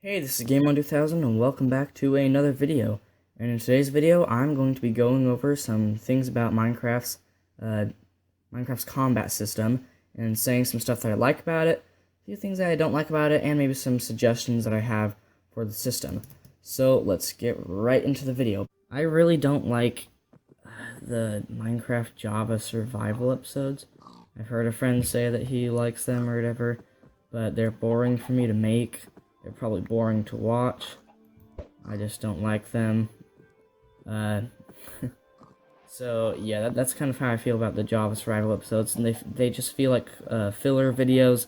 Hey, this is Gameon 2000 and welcome back to another video. And in today's video, I'm going to be going over some things about Minecraft's combat system and saying some stuff that I like about it, a few things that I don't like about it, and maybe some suggestions that I have for the system. So let's get right into the video. I really don't like the Minecraft Java survival episodes. I've heard a friend say that he likes them or whatever, but they're boring for me to make. They're probably boring to watch. I just don't like them. So yeah, that's kind of how I feel about the Java survival episodes, and they just feel like filler videos.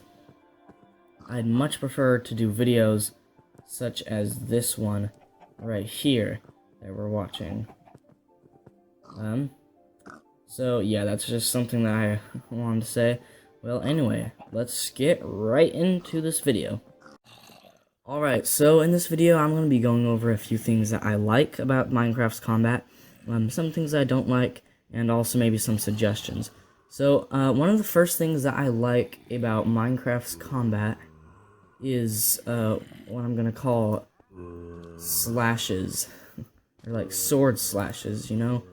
I'd much prefer to do videos such as this one right here that we're watching. So yeah, that's just something that I wanted to say. Well, anyway, let's get right into this video. Alright, so in this video, I'm going to be going over a few things that I like about Minecraft's combat, some things I don't like, and also maybe some suggestions. So, one of the first things that I like about Minecraft's combat is, what I'm going to call slashes, or like sword slashes, you know?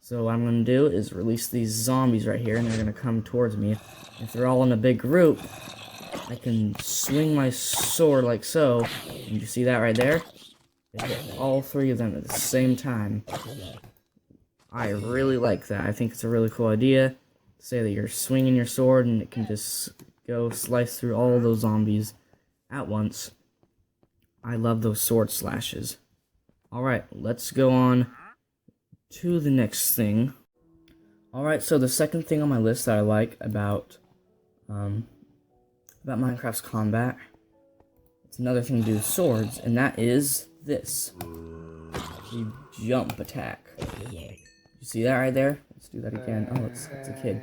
So what I'm going to do is release these zombies right here, and they're going to come towards me. If they're all in a big group, I can swing my sword like so, and you see that right there? It hit all three of them at the same time. I really like that. I think it's a really cool idea. Say that you're swinging your sword and it can just go slice through all those zombies at once. I love those sword slashes. Alright, let's go on to the next thing. Alright, so the second thing on my list that I like about Minecraft's combat, it's another thing to do with swords, and that is this. The jump attack. You see that right there? Let's do that again. Oh, it's a kid.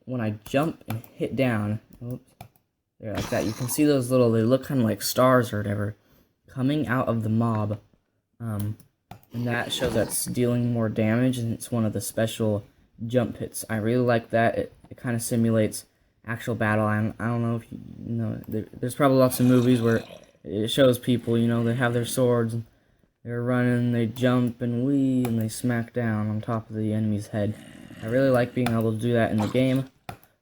When I jump and hit down, oops, there, like that, you can see those little, they look kind of like stars or whatever, coming out of the mob. And that shows that's dealing more damage, and it's one of the special jump hits. I really like that. It kind of simulates actual battle. I don't know if you know, there's probably lots of movies where it shows people, you know, they have their swords, and they're running, they jump, and and they smack down on top of the enemy's head. I really like being able to do that in the game,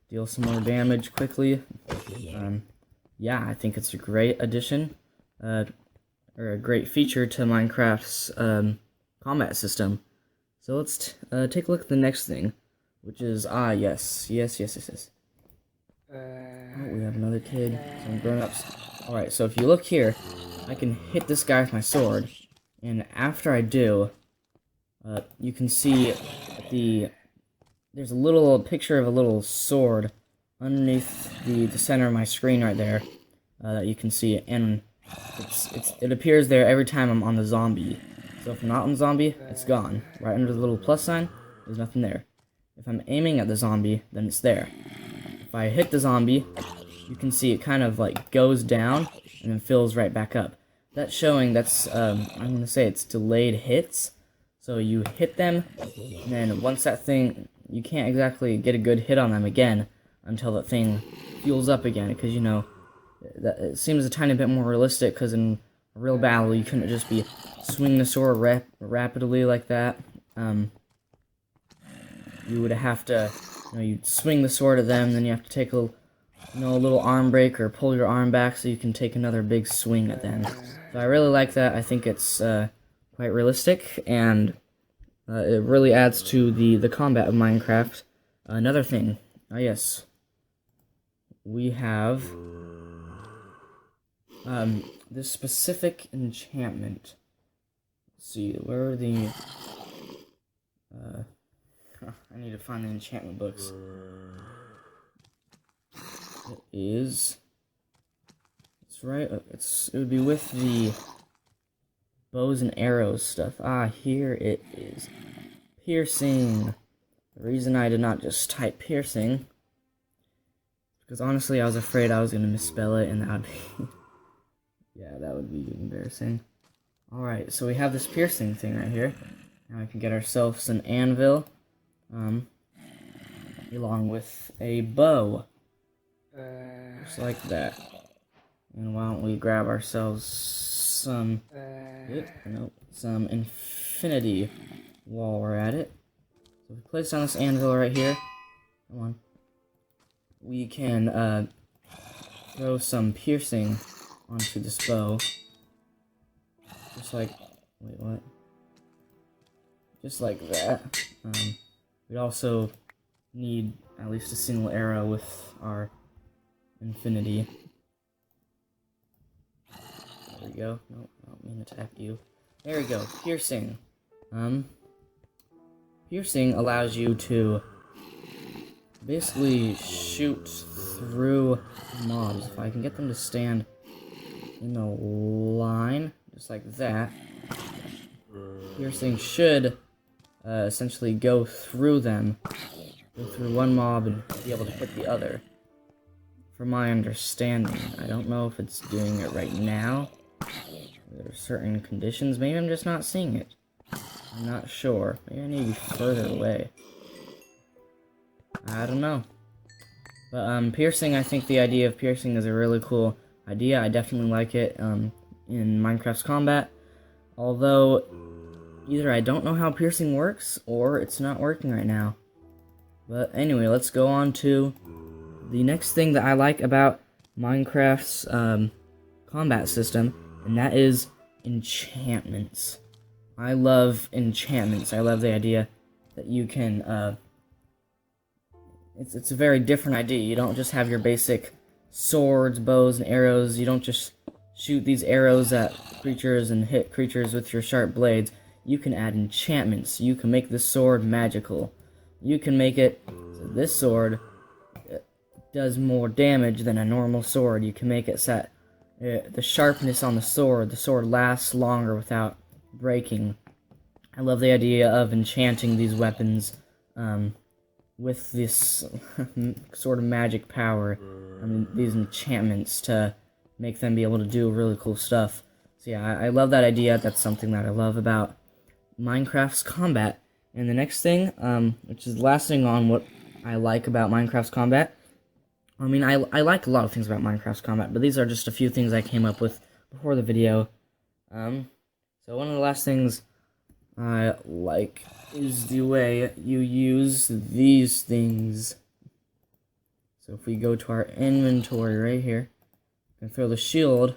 deal some more damage quickly. Yeah, I think it's a great addition, or a great feature to Minecraft's combat system. So let's take a look at the next thing, which is, yes. Oh, we have another kid, some grown-ups. Alright, so if you look here, I can hit this guy with my sword, and after I do, you can see there's a little picture of a little sword underneath the center of my screen right there, that you can see, and it appears there every time I'm on the zombie. So if I'm not on the zombie, it's gone. Right under the little plus sign, there's nothing there. If I'm aiming at the zombie, then it's there. If I hit the zombie, you can see it kind of like goes down and then fills right back up. That's showing I'm going to say it's delayed hits. So you hit them, and then once that thing, you can't exactly get a good hit on them again until that thing fuels up again, because, you know, it seems a tiny bit more realistic, because in a real battle, you couldn't just be swinging the sword rapidly like that. You would have to, you know, you'd swing the sword at them, then you have to take a little arm break or pull your arm back so you can take another big swing at them. So I really like that. I think it's quite realistic, and it really adds to the combat of Minecraft. Another thing, yes, we have this specific enchantment. Let's see, where are the... I need to find the enchantment books. It's right, it would be with the bows and arrows stuff. Here it is. Piercing. The reason I did not just type piercing, because honestly I was afraid I was going to misspell it, and that would be... yeah, that would be embarrassing. Alright, so we have this piercing thing right here. Now we can get ourselves an anvil, along with a bow. Just like that. And why don't we grab ourselves some some infinity while we're at it. So we place down this anvil right here. Come on. We can throw some piercing onto this bow. Just like, wait, what? Just like that. We also need at least a single arrow with our infinity. There we go. Nope, I don't mean to attack you. There we go. Piercing. Piercing allows you to basically shoot through mobs. If I can get them to stand in a line, just like that, piercing should essentially go through them, go through one mob and be able to hit the other. From my understanding, I don't know if it's doing it right now. There are certain conditions. Maybe I'm just not seeing it. I'm not sure. Maybe I need to be further away. I don't know. But piercing, I think the idea of piercing is a really cool idea. I definitely like it in Minecraft's combat. Although, either I don't know how piercing works, or it's not working right now. But anyway, let's go on to the next thing that I like about Minecraft's combat system, and that is enchantments. I love enchantments. I love the idea that you can, it's a very different idea. You don't just have your basic swords, bows, and arrows. You don't just shoot these arrows at creatures and hit creatures with your sharp blades. You can add enchantments. You can make this sword magical. You can make it so this sword does more damage than a normal sword. You can make it so that the sharpness on the sword lasts longer without breaking. I love the idea of enchanting these weapons with this sort of magic power. I mean, these enchantments to make them be able to do really cool stuff. So yeah, I love that idea. That's something that I love about Minecraft's combat. And the next thing, which is the last thing on what I like about Minecraft's combat. I mean, I like a lot of things about Minecraft's combat, but these are just a few things I came up with before the video. So one of the last things I like is the way you use these things. So if we go to our inventory right here, we can throw the shield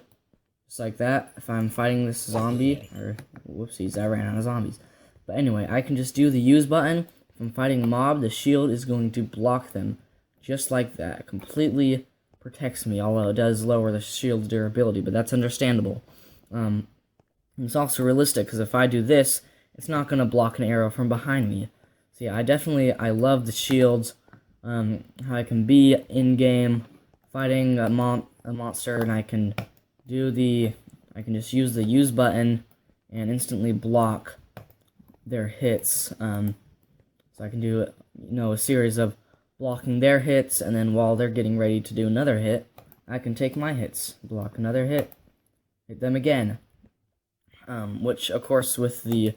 just like that. If I'm fighting this zombie, or whoopsies, I ran out of zombies. But anyway, I can just do the use button. If I'm fighting a mob, the shield is going to block them. Just like that. It completely protects me, although it does lower the shield's durability, but that's understandable. It's also realistic, because if I do this, it's not going to block an arrow from behind me. So yeah, I love the shields, how I can be in-game fighting a monster, and I can just use the use button and instantly block their hits. So I can do, a series of blocking their hits, and then while they're getting ready to do another hit, I can take my hits, block another hit, hit them again. Which, of course, with the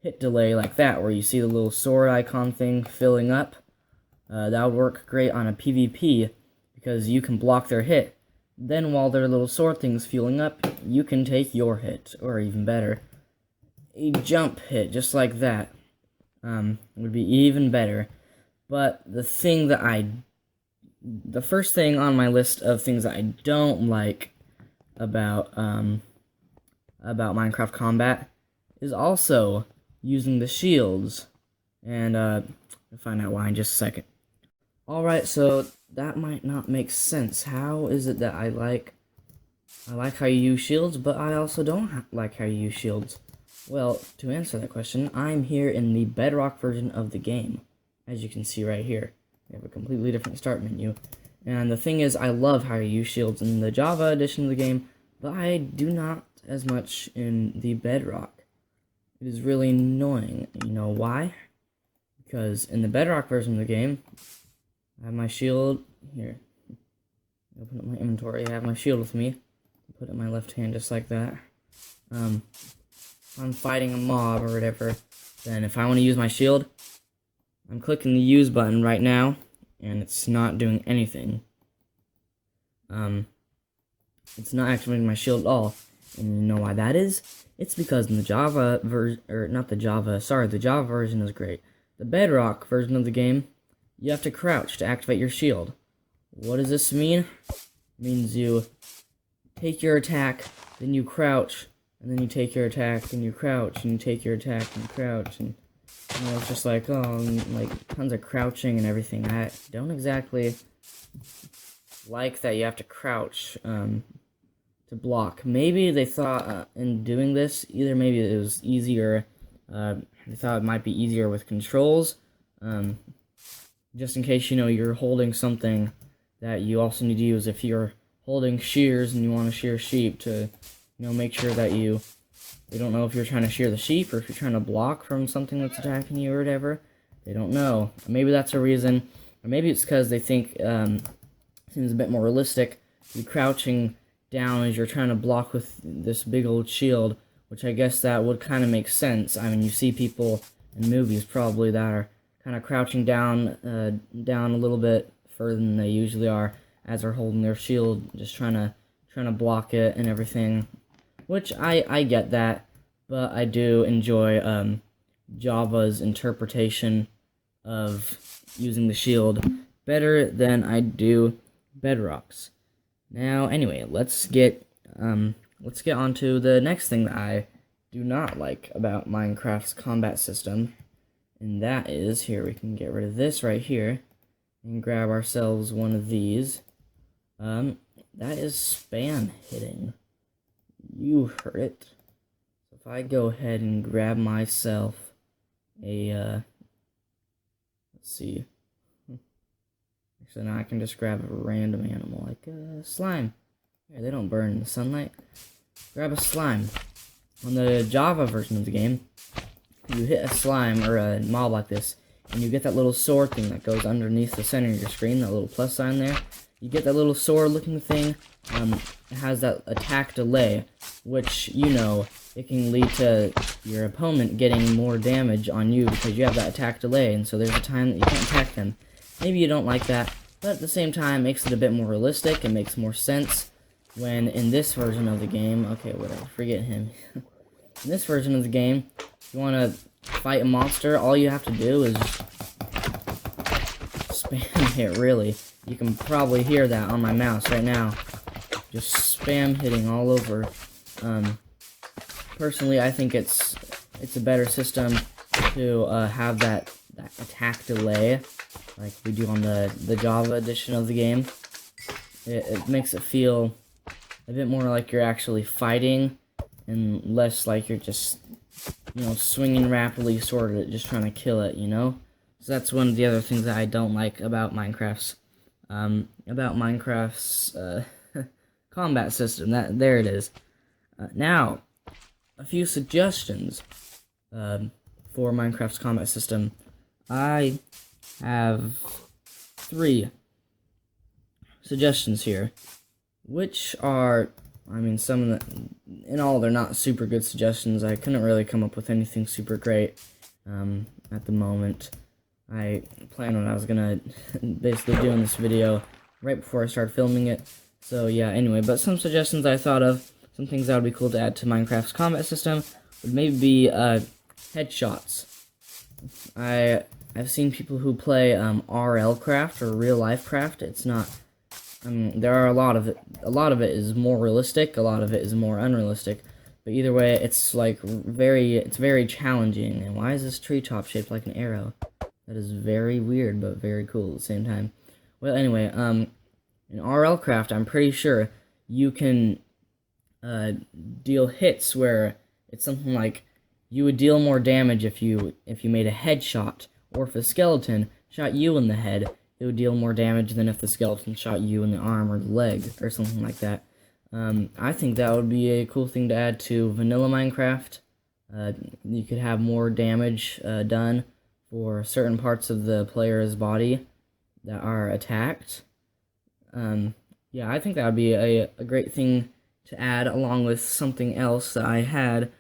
hit delay like that, where you see the little sword icon thing filling up, that would work great on a PvP, because you can block their hit. Then while their little sword thing's fueling up, you can take your hit, or even better, a jump hit, just like that. Would be even better. But the first thing on my list of things that I don't like about Minecraft combat is also using the shields, and we'll find out why in just a second. Alright, so that might not make sense. How is it that I like how you use shields, but I also don't like how you use shields? Well, to answer that question, I'm here in the Bedrock version of the game. As you can see right here, we have a completely different start menu. And the thing is, I love how you use shields in the Java edition of the game, but I do not as much in the Bedrock. It is really annoying. You know why? Because in the Bedrock version of the game, I have my shield here. Open up my inventory. I have my shield with me. Put it in my left hand just like that. If I'm fighting a mob or whatever, then if I want to use my shield, I'm clicking the use button right now, and it's not doing anything. it's not activating my shield at all. And you know why that is? It's because in the Java version, or not the Java, sorry, the Java version is great. The Bedrock version of the game, you have to crouch to activate your shield. What does this mean? It means you take your attack, then you crouch, and then you take your attack, and you crouch, and you take your attack, and you crouch, and you know, it's just like, oh, like tons of crouching and everything. I don't exactly like that you have to crouch to block. Maybe they thought in doing this, either maybe it was easier, they thought it might be easier with controls, just in case, you know, you're holding something that you also need to use if you're holding shears and you want to shear sheep to, you know, make sure that you don't know if you're trying to shear the sheep or if you're trying to block from something that's attacking you or whatever. They don't know. Maybe that's a reason, or maybe it's because they think it seems a bit more realistic. You crouching down as you're trying to block with this big old shield, which I guess that would kind of make sense. I mean, you see people in movies probably that are kind of crouching down a little bit further than they usually are as they're holding their shield, just trying to block it and everything. Which I get that, but I do enjoy Java's interpretation of using the shield better than I do Bedrock's. Now, anyway, let's get on to the next thing that I do not like about Minecraft's combat system, and that is, here, we can get rid of this right here and grab ourselves one of these. That is spam hitting. You heard it. So if I go ahead and grab myself a, let's see. So now I can just grab a random animal, like a slime. Yeah, they don't burn in the sunlight. Grab a slime. On the Java version of the game, you hit a slime or a mob like this, and you get that little sword thing that goes underneath the center of your screen, that little plus sign there. You get that little sword-looking thing. It has that attack delay, which, you know, it can lead to your opponent getting more damage on you because you have that attack delay, and so there's a time that you can't attack them. Maybe you don't like that, but at the same time, it makes it a bit more realistic. It makes more sense when in this version of the game, okay, whatever, forget him. In this version of the game, if you want to fight a monster, all you have to do is spam hit, really. You can probably hear that on my mouse right now. Just spam hitting all over. Personally, I think it's a better system to have that attack delay, like we do on the Java edition of the game. It makes it feel a bit more like you're actually fighting, and less like you're just, you know, swinging rapidly, sort of just trying to kill it, you know? So that's one of the other things that I don't like about Minecraft's combat system. There it is. Now, a few suggestions for Minecraft's combat system. I have 3 suggestions here, which are, I mean, some of the, in all, they're not super good suggestions. I couldn't really come up with anything super great at the moment. I planned when I was gonna basically doing this video right before I started filming it. So yeah, anyway, but some suggestions I thought of, some things that would be cool to add to Minecraft's combat system, would maybe be headshots. I've seen people who play RL craft or real life craft. It's not. There are a lot of it. A lot of it is more realistic. A lot of it is more unrealistic. But either way, it's like very challenging. And why is this tree top shaped like an arrow? That is very weird, but very cool at the same time. Well, anyway, in RL craft, I'm pretty sure you can deal hits where it's something like you would deal more damage if you made a headshot, or if a skeleton shot you in the head, it would deal more damage than if the skeleton shot you in the arm or the leg, or something like that. I think that would be a cool thing to add to vanilla Minecraft. You could have more damage done for certain parts of the player's body that are attacked. Yeah, I think that would be a great thing to add, along with something else that I had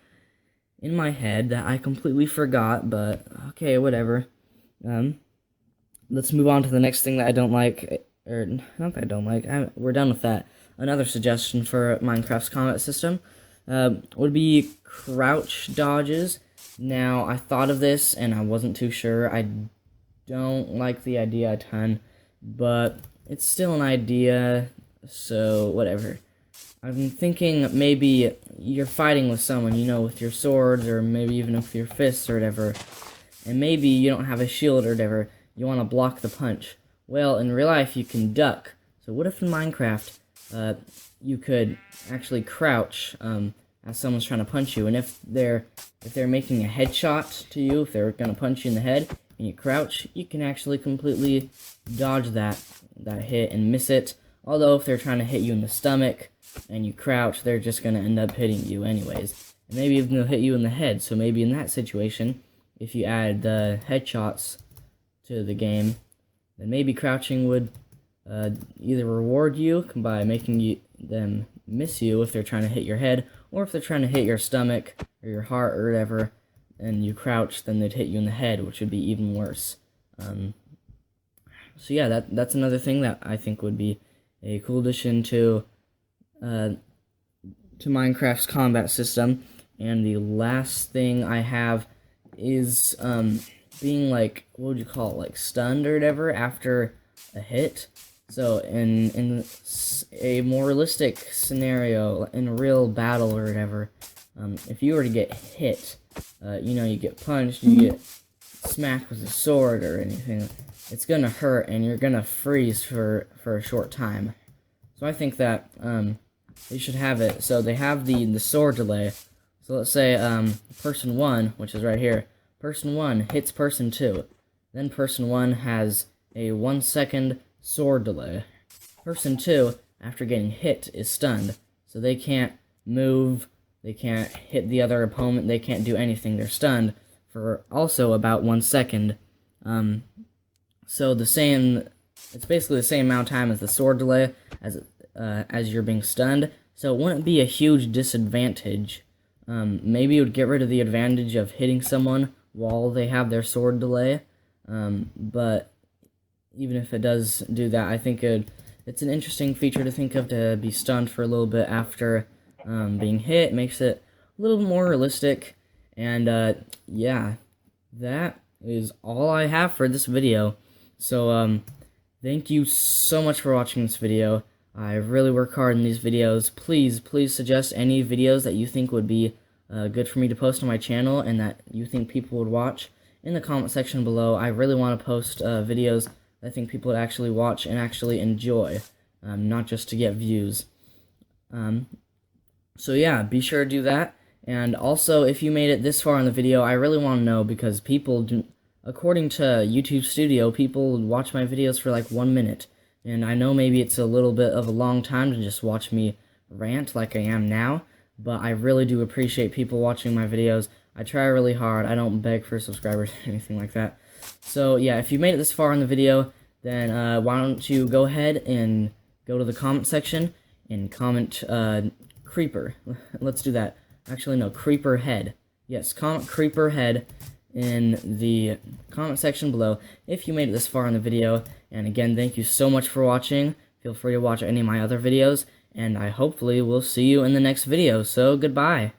in my head that I completely forgot, but okay, whatever. Let's move on to the next thing that I don't like, or not that I don't like, we're done with that. another suggestion for Minecraft's combat system would be crouch dodges. Now, I thought of this, and I wasn't too sure. I don't like the idea a ton, but it's still an idea, so whatever. I'm thinking maybe you're fighting with someone, you know, with your swords, or maybe even with your fists or whatever, and maybe you don't have a shield or whatever, you want to block the punch. Well, in real life, you can duck. So what if in Minecraft, you could actually crouch, as someone's trying to punch you, and if they're making a headshot to you, if they're going to punch you in the head, and you crouch, you can actually completely dodge that hit and miss it. Although if they're trying to hit you in the stomach, and you crouch, they're just going to end up hitting you anyways. And maybe even they'll hit you in the head, so maybe in that situation, if you add the headshots to the game, then maybe crouching would either reward you by making them miss you if they're trying to hit your head, or if they're trying to hit your stomach or your heart or whatever, and you crouch, then they'd hit you in the head, which would be even worse. So yeah, that's another thing that I think would be a cool addition to Minecraft's combat system. And the last thing I have is being like, what would you call it, like stunned or whatever after a hit. So in a more realistic scenario, in a real battle or whatever, if you were to get hit, you know, you get punched, you get smacked with a sword or anything, it's gonna hurt and you're gonna freeze for a short time. So I think that they should have it so they have the sword delay. So let's say person 1, which is right here, person 1 hits person 2, then person 1 has a 1 second sword delay. Person 2, after getting hit, is stunned, so they can't move, they can't hit the other opponent, they can't do anything, they're stunned for also about 1 second. So it's basically the same amount of time as the sword delay as you're being stunned, so it wouldn't be a huge disadvantage. Maybe it would get rid of the advantage of hitting someone while they have their sword delay, but even if it does do that, I think it's an interesting feature to think of, to be stunned for a little bit after being hit. It makes it a little more realistic, and yeah, that is all I have for this video. So thank you so much for watching this video. I really work hard in these videos. Please suggest any videos that you think would be good for me to post on my channel and that you think people would watch in the comment section below. I really want to post videos I think people would actually watch and actually enjoy, not just to get views. So yeah, be sure to do that. And also, if you made it this far in the video, I really want to know, because people do, according to YouTube Studio, people watch my videos for like 1 minute. And I know maybe it's a little bit of a long time to just watch me rant like I am now, but I really do appreciate people watching my videos. I try really hard. I don't beg for subscribers or anything like that. So yeah, if you made it this far in the video, then why don't you go ahead and go to the comment section and comment creeper. Let's do that. Actually, no, creeper head. Yes, comment creeper head in the comment section below if you made it this far in the video. And again, thank you so much for watching. Feel free to watch any of my other videos, and I hopefully will see you in the next video. So goodbye.